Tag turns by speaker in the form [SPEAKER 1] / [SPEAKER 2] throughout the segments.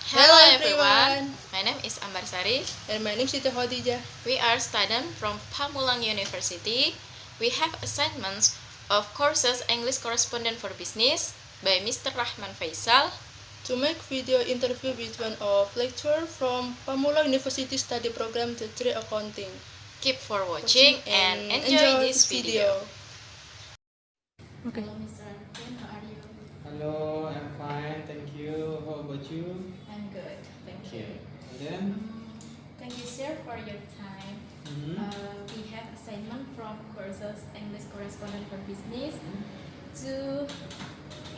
[SPEAKER 1] Hello everyone, my name is Ambarsari
[SPEAKER 2] and my name is Siti Khadijah.
[SPEAKER 1] We are students from Pamulang University. We have assignments of courses English Correspondent for Business by Mr. Rahman Faisal.
[SPEAKER 2] To make video interview with one of lecturer from Pamulang University Study Program the Trade Accounting.
[SPEAKER 1] Keep for watching and enjoy this video.
[SPEAKER 2] Okay.
[SPEAKER 1] Hello Mr. Rahman, how are you?
[SPEAKER 3] Hello, I'm fine, thank you. How about you?
[SPEAKER 1] I'm good, thank you.
[SPEAKER 3] And then?
[SPEAKER 1] Thank you sir for your time. We have assignment from courses English Correspondent for Business to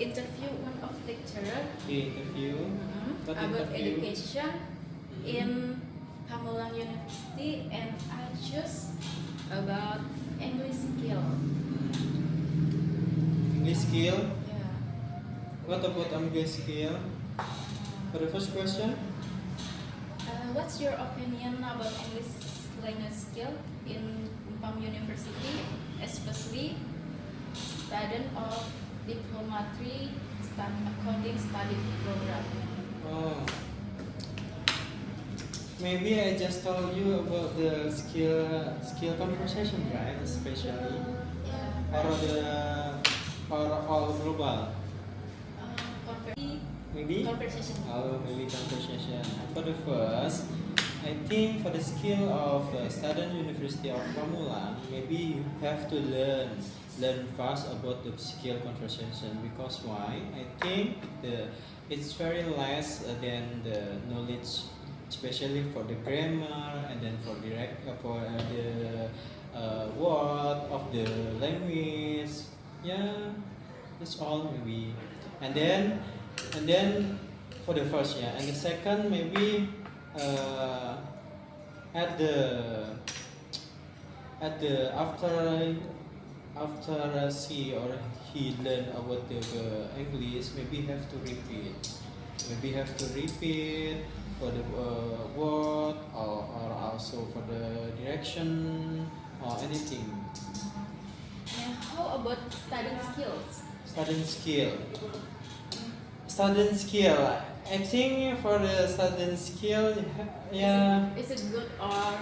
[SPEAKER 1] interview one of lecturer
[SPEAKER 3] Interview? What
[SPEAKER 1] about
[SPEAKER 3] interview?
[SPEAKER 1] education in Pamulang University, and I choose about English skill.
[SPEAKER 3] English skill?
[SPEAKER 1] Yeah.
[SPEAKER 3] What about English skill? For the first question?
[SPEAKER 1] What's your opinion about English language skill in PAM University, especially student of diplomatry accounting study program?
[SPEAKER 3] Oh. Maybe I just told you about the skill conversation, right? Especially.
[SPEAKER 1] Yeah.
[SPEAKER 3] Or all global? Maybe?
[SPEAKER 1] Conversation.
[SPEAKER 3] Oh, maybe conversation. For the first, I think for the skill of student University of Pamulang, maybe you have to learn fast about the skill conversation. Because why? I think it's very less than the knowledge, especially for the grammar and then for the word of the language. Yeah, that's all maybe. And then for the first, yeah, and the second maybe at the after she or he learn about the English, maybe have to repeat. Maybe have to repeat for the word or also for the direction or anything.
[SPEAKER 1] And how about studying skills?
[SPEAKER 3] Student skill. I think for the student skill, yeah.
[SPEAKER 1] Is it good or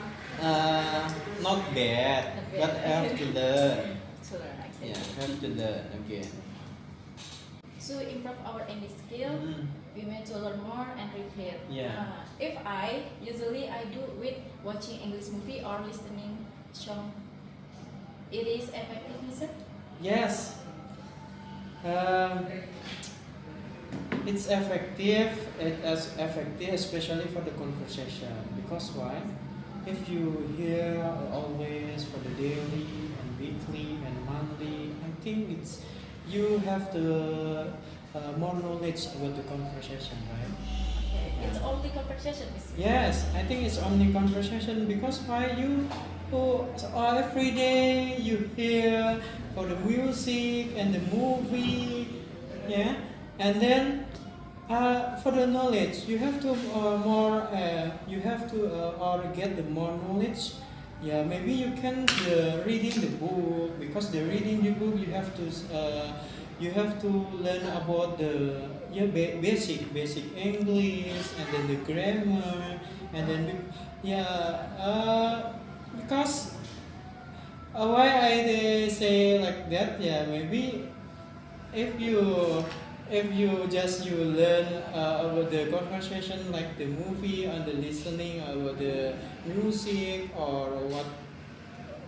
[SPEAKER 3] Not bad, but have to learn.
[SPEAKER 1] to learn? Okay.
[SPEAKER 3] Yeah, have to learn again.
[SPEAKER 1] To improve our English skill, we need to learn more and repeat.
[SPEAKER 3] Yeah.
[SPEAKER 1] If usually I do with watching English movie or listening song. It is effective, sir?
[SPEAKER 3] Yes. It's effective. It is effective, especially for the conversation. Because why? If you hear always for the daily and weekly and monthly, I think you have the more knowledge about the conversation, right?
[SPEAKER 1] It's only conversation, is it?
[SPEAKER 3] Yes, I think it's only conversation because why every day you hear for the music and the movie, yeah, and then for the knowledge you have to or get the more knowledge. Yeah, maybe you can reading the book, because the reading the book you have to learn about the basic English and then the grammar and then because why I say like that, yeah, maybe if you learn about the conversation like the movie and the listening about the music or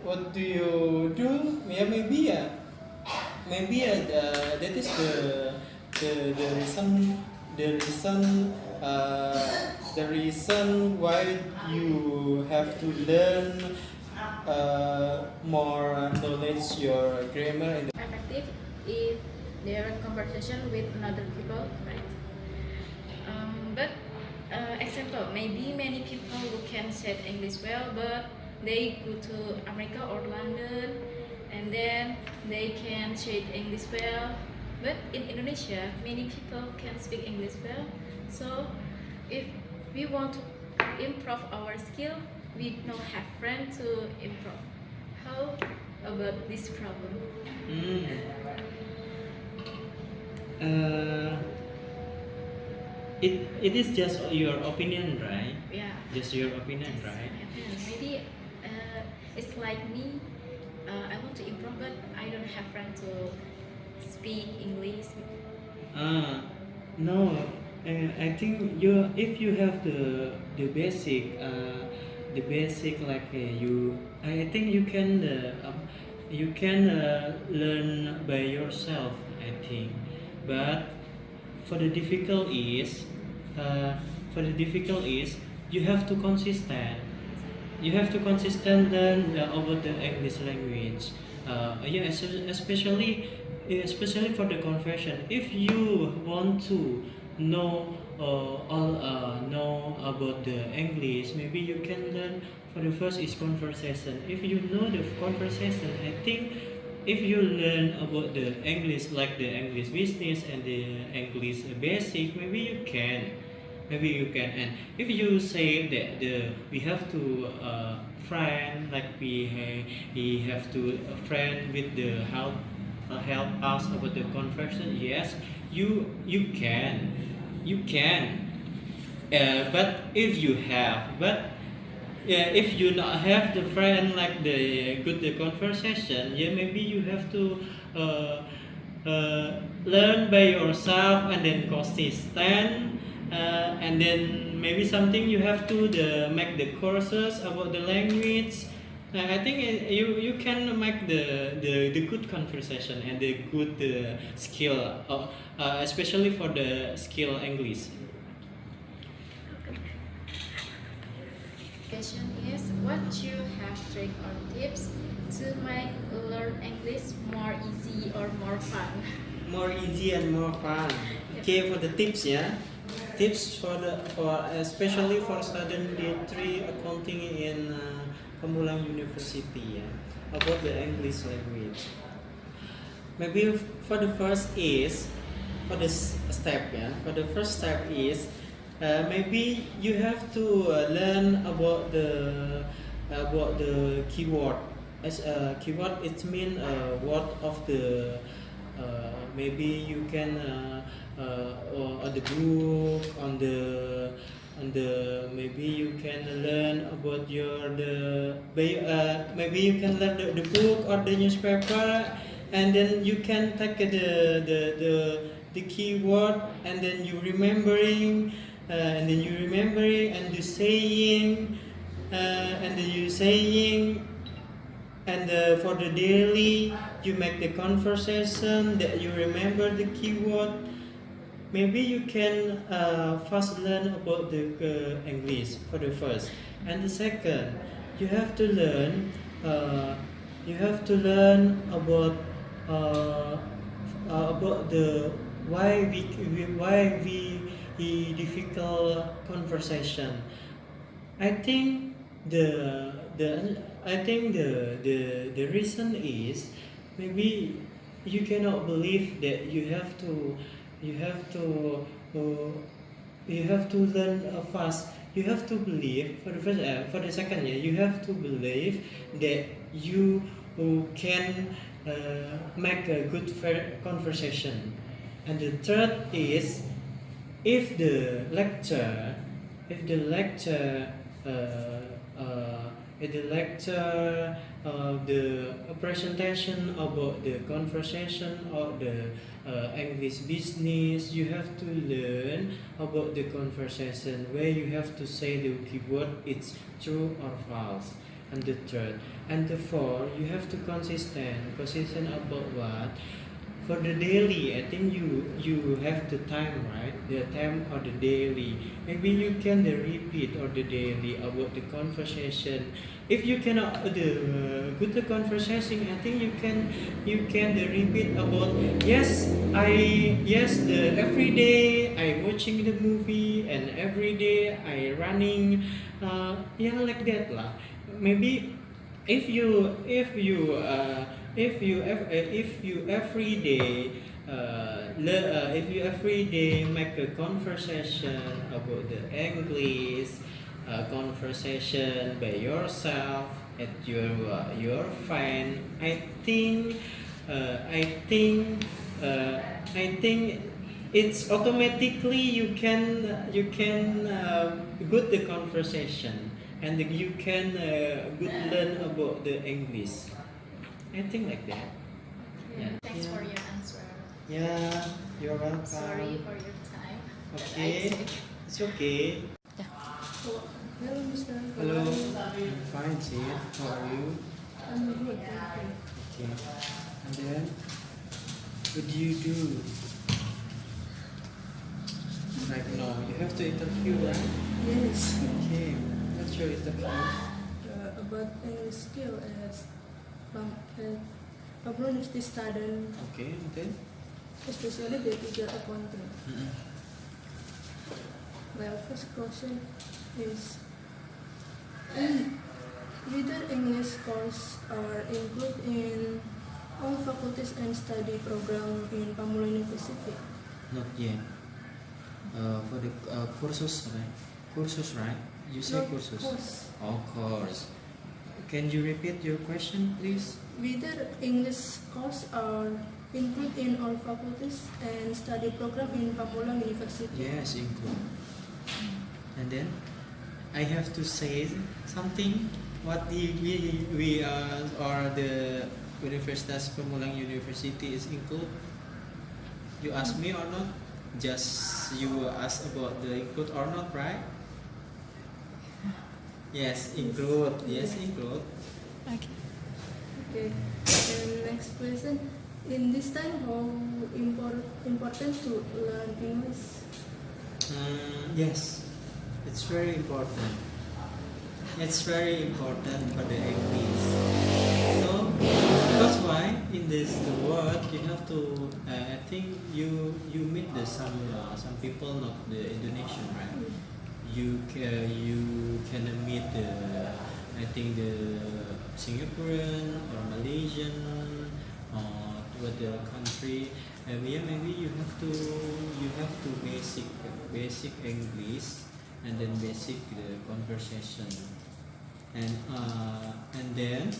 [SPEAKER 3] what do you do, yeah, maybe that is the reason why you have to learn more knowledge your grammar and
[SPEAKER 1] Effective if they are in conversation with another people, right? But example, maybe many people who can say English well, but they go to America or London, and then they can say English well. But in Indonesia, many people can speak English well. So if we want to improve our skill, we don't have friends to improve. How about this problem?
[SPEAKER 3] Mm.
[SPEAKER 1] 嗯。
[SPEAKER 3] Uh, it is just your opinion, right?
[SPEAKER 1] Yeah.
[SPEAKER 3] Just your opinion,
[SPEAKER 1] Yes,
[SPEAKER 3] right?
[SPEAKER 1] my opinion. Maybe it's like me. I want to improve, but I don't have friends to speak English.
[SPEAKER 3] No, I think if you have the basic like you, I think you can learn by yourself. I think, but for the difficult is, uh, for the difficult is you have to consistent. You have to consistent learn about the English language. Yeah, especially for the conversion. If you want to know about the English, maybe you can learn. For the first is conversation. If you know the conversation, I think if you learn about the English, like the English business and the English basic, maybe you can. And if you say that we have to friend, like we have to friend with the help us about the conversion, yes, you can. But if you not have the friend like the good the conversation, yeah, maybe you have to uh, learn by yourself and then consistent, and then maybe something you have to make the courses about the language. I think you can make the good conversation and the good skill, especially for the skill English.
[SPEAKER 1] Question is, what you have trick or tips to make learn English more easy or more fun?
[SPEAKER 3] More easy and more fun. Okay, for the tips, yeah. Tips for especially for student D3 accounting in Pamulang University, yeah, about the English language. Maybe for the first is for this step, yeah. For the first step is maybe you have to learn about the keyword. As a keyword, it means word of the maybe you can on the book on the maybe you can learn about maybe you can learn the book or the newspaper, and then you can take the keyword, and then you remembering, and the saying, and then you saying, and for the daily you make the conversation that you remember the keyword. Maybe you can first learn about the English for the first, and the second you have to learn uh, uh, about the why we difficult conversation. I think the I think the reason is maybe you cannot believe that you have to uh, you have to learn fast. You have to believe for the second year. You have to believe that you can make a good conversation. And the third is if the lecture if the lecture if the lecture the presentation about the conversation or the English business, you have to learn about the conversation where you have to say the keyword it's true or false. And the third and the fourth, you have to consistent about what for the daily. I think you have the time, right? The time or the daily. Maybe you can repeat or the daily about the conversation. If you cannot good the conversation, I think you can repeat about the every day I watching the movie and every day I running, yeah, like that lah. Maybe if you every day if you every day make a conversation about the English, conversation by yourself at your friend, I think uh, I think It's automatically you can good the conversation and you can good learn about the English. I think like that. Yeah.
[SPEAKER 1] Thanks
[SPEAKER 3] Yeah.
[SPEAKER 1] for your answer.
[SPEAKER 3] Yeah, you're welcome.
[SPEAKER 1] Sorry for your time. that I
[SPEAKER 3] Okay,
[SPEAKER 1] take.
[SPEAKER 3] it's okay.
[SPEAKER 2] Hello, Mr.
[SPEAKER 3] Hello, I'm fine, see. How are you?
[SPEAKER 2] I'm good, thank you.
[SPEAKER 3] Okay. And then, what do you do right now? You have to interview, right?
[SPEAKER 2] Yes.
[SPEAKER 3] Okay. What's your interview?
[SPEAKER 2] About English skill as a university student,
[SPEAKER 3] Okay, and then?
[SPEAKER 2] especially the figure accounting.
[SPEAKER 3] Mm-mm.
[SPEAKER 2] My first question is, whether English course are included in all faculties and study program in Pamula University?
[SPEAKER 3] Not yet. For the courses, right? Courses, right? You say
[SPEAKER 2] Not
[SPEAKER 3] courses.
[SPEAKER 2] course.
[SPEAKER 3] Oh, course. Can you repeat your question, please?
[SPEAKER 2] Whether English course are included in all faculties and study program in Pamula University?
[SPEAKER 3] Yes, include. And then I have to say something. What we or the Universitas Pemulang University is include. You ask me or not? Just you ask about the include or not, right? Yes, include. Yes, include.
[SPEAKER 2] Okay. And next question. In this time, how important to learn English?
[SPEAKER 3] Yes, it's very important. It's very important for the English. So because why in this the world you have to I think you meet the some people not the Indonesian, right? You can meet the I think the Singaporean or Malaysian or what the country. Yeah, maybe you have to basic English and then basic the conversation uh, and then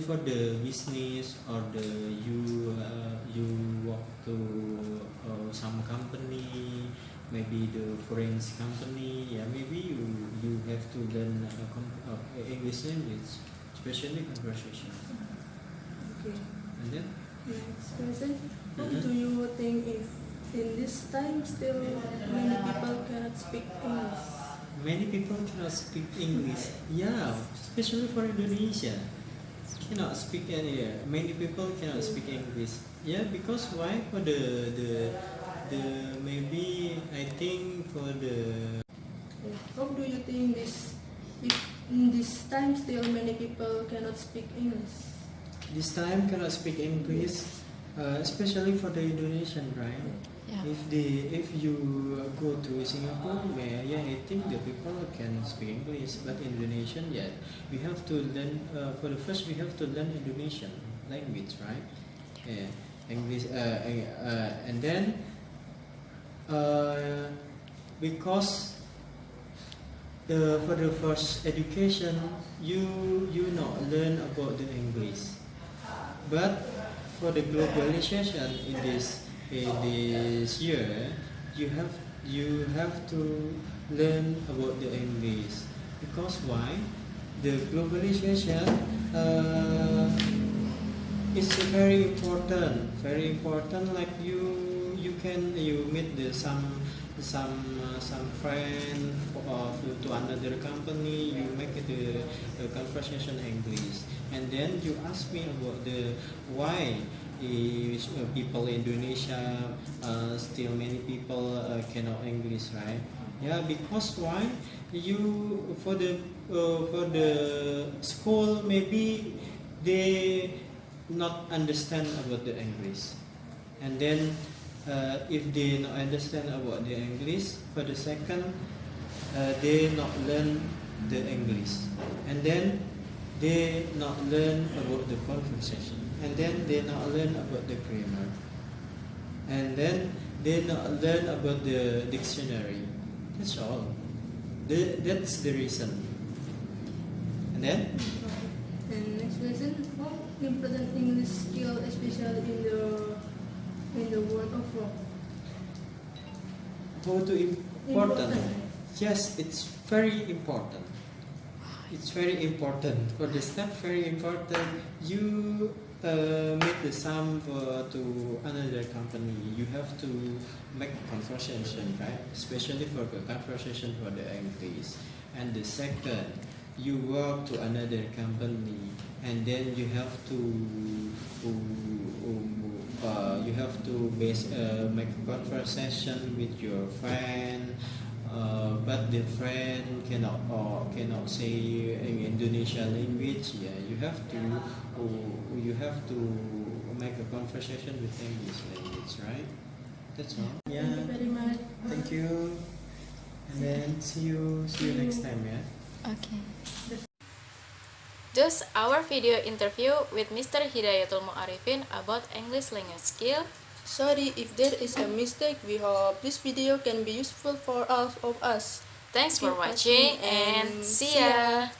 [SPEAKER 3] for the business or the you work to some company, maybe the foreign company. Yeah, maybe you have to learn English language, especially conversation.
[SPEAKER 2] Okay.
[SPEAKER 3] And then
[SPEAKER 2] Next question. How
[SPEAKER 3] Mhm.
[SPEAKER 2] do you think if in this time still many people cannot speak English?
[SPEAKER 3] many people cannot speak English. Yeah, especially for Indonesia, cannot speak any. Many people cannot speak English. Yeah, because why? For the maybe I think for the
[SPEAKER 2] How do you think this if in this time still many people cannot speak English?
[SPEAKER 3] this time cannot speak English, especially for the Indonesian, right?
[SPEAKER 2] Yeah.
[SPEAKER 3] If you go to Singapore, yeah, I think the people can speak English, but Indonesian, yeah, we have to learn. For the first, we have to learn Indonesian language, right? Yeah, English, and then because for the first education, you not learn about the English. But for the globalization in this year, you have to learn about the English because why? The globalization is very important. Very important. Like you meet some friend to another company, you make it a conversation English, and then you ask me about the why is people in Indonesia still many people cannot English, right? Yeah, because why for the school maybe they not understand about the English, and then if they not understand about the English, for the second, they not learn the English, and then they not learn about the conversation, and then they not learn about the grammar, and then they not learn about the dictionary. That's all. That's the reason. And then
[SPEAKER 2] And next question, how important English skill, especially in the in the world of work?
[SPEAKER 3] How to important? Yes, it's very important. It's very important. For the step, very important. You make the sum to another company. You have to make conversation, right? Especially for the conversation for the English. And the second, you work to another company, and then you have to make conversation with your friend. But the friend cannot say in Indonesian language. Yeah, you have to make a conversation with English language, right? That's all. Yeah.
[SPEAKER 2] Thank you very much.
[SPEAKER 3] Thank you. And then see you next time. Yeah.
[SPEAKER 1] Okay. Just our video interview with Mr. Hidayatul Mu'arifin about English language skill.
[SPEAKER 2] Sorry if there is a mistake. We hope this video can be useful for all of us.
[SPEAKER 1] Thanks for watching and see ya!